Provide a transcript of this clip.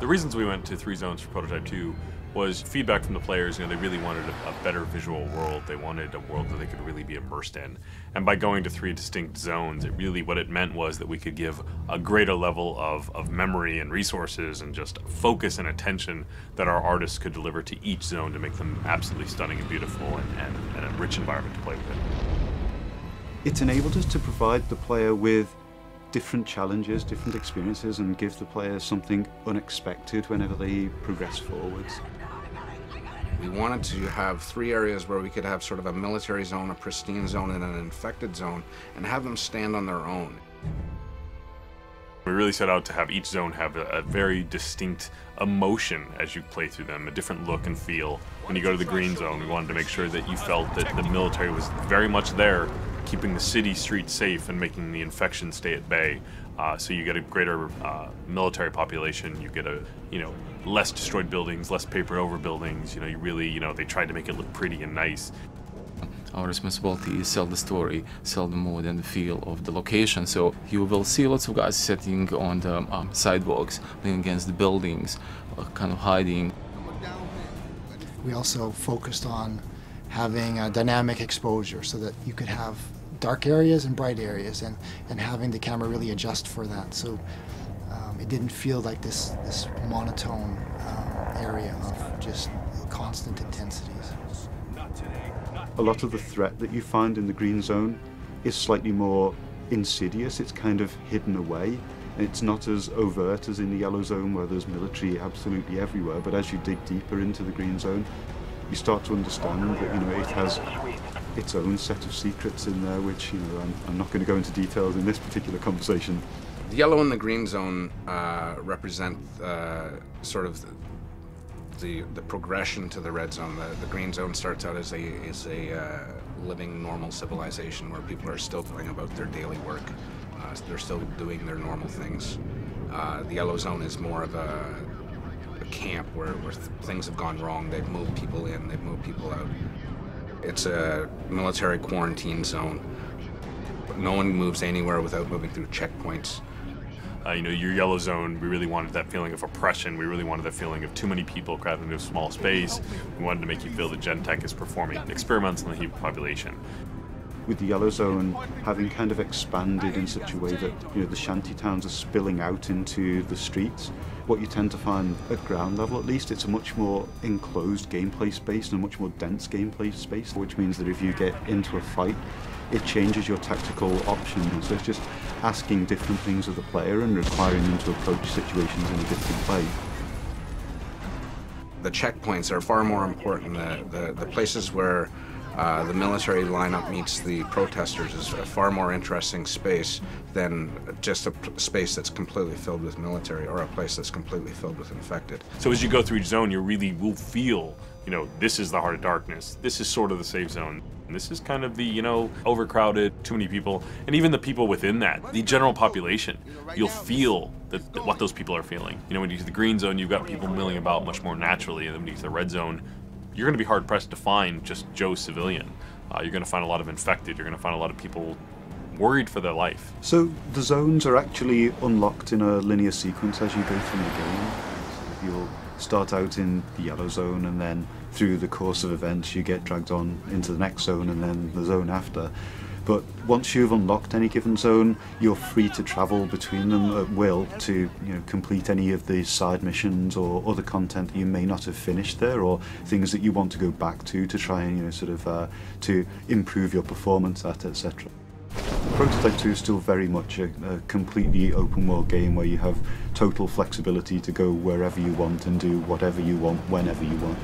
reasons we went to 3 zones for Prototype 2 was feedback from the players. They really wanted a better visual world. They wanted a world that they could really be immersed in. And by going to 3 distinct zones, what it meant was that we could give a greater level of memory and resources and just focus and attention that our artists could deliver to each zone to make them absolutely stunning and beautiful and a rich environment to play with. It's enabled us to provide the player with different challenges, different experiences, and give the player something unexpected whenever they progress forwards. We wanted to have 3 areas where we could have sort of a military zone, a pristine zone, and an infected zone, and have them stand on their own. We really set out to have each zone have a very distinct emotion as you play through them, a different look and feel. When you go to the green zone, we wanted to make sure that you felt that the military was very much there, keeping the city streets safe and making the infection stay at bay. So you get a greater military population, you get less destroyed buildings, less papered over buildings. They tried to make it look pretty and nice. Our responsibility is sell the story, sell the mood and the feel of the location. So you will see lots of guys sitting on the sidewalks, leaning against the buildings, kind of hiding. We also focused on having a dynamic exposure so that you could have dark areas and bright areas, and having the camera really adjust for that. So it didn't feel like this monotone area of just constant intensities. A lot of the threat that you find in the green zone is slightly more insidious. It's kind of hidden away. It's not as overt as in the yellow zone where there's military absolutely everywhere, but as you dig deeper into the green zone, you start to understand that it has its own set of secrets in there, which I'm not going to go into details in this particular conversation. The yellow and the green zone represent sort of the progression to the red zone. The green zone starts out as a living normal civilization where people are still going about their daily work. They're still doing their normal things. The yellow zone is more of a camp where things have gone wrong. They've moved people in, they've moved people out. It's a military quarantine zone. No one moves anywhere without moving through checkpoints. Your yellow zone, we really wanted that feeling of oppression. We really wanted that feeling of too many people crowded into a small space. We wanted to make you feel that Gentek is performing experiments on the human population. With the yellow zone having kind of expanded in such a way that the shanty towns are spilling out into the streets, what you tend to find at ground level, at least, it's a much more enclosed gameplay space and a much more dense gameplay space, which means that if you get into a fight, it changes your tactical options. So it's just asking different things of the player and requiring them to approach situations in a different way. The checkpoints are far more important. The places where the military lineup meets the protesters is a far more interesting space than just a space that's completely filled with military or a place that's completely filled with infected. So as you go through each zone, you really will feel, this is the heart of darkness. This is sort of the safe zone. And this is kind of the, overcrowded, too many people, and even the people within that, the general population. You'll feel what those people are feeling. When you get to the green zone, you've got people milling about much more naturally, and then when you get to the red zone, you're going to be hard-pressed to find just Joe civilian. You're going to find a lot of infected. You're going to find a lot of people worried for their life. So the zones are actually unlocked in a linear sequence as you go through the game. So you'll start out in the yellow zone, and then through the course of events you get dragged on into the next zone and then the zone after. But once you've unlocked any given zone, you're free to travel between them at will to complete any of the side missions or other content that you may not have finished there, or things that you want to go back to try and to improve your performance at, etc. Prototype 2 is still very much a completely open world game where you have total flexibility to go wherever you want and do whatever you want whenever you want.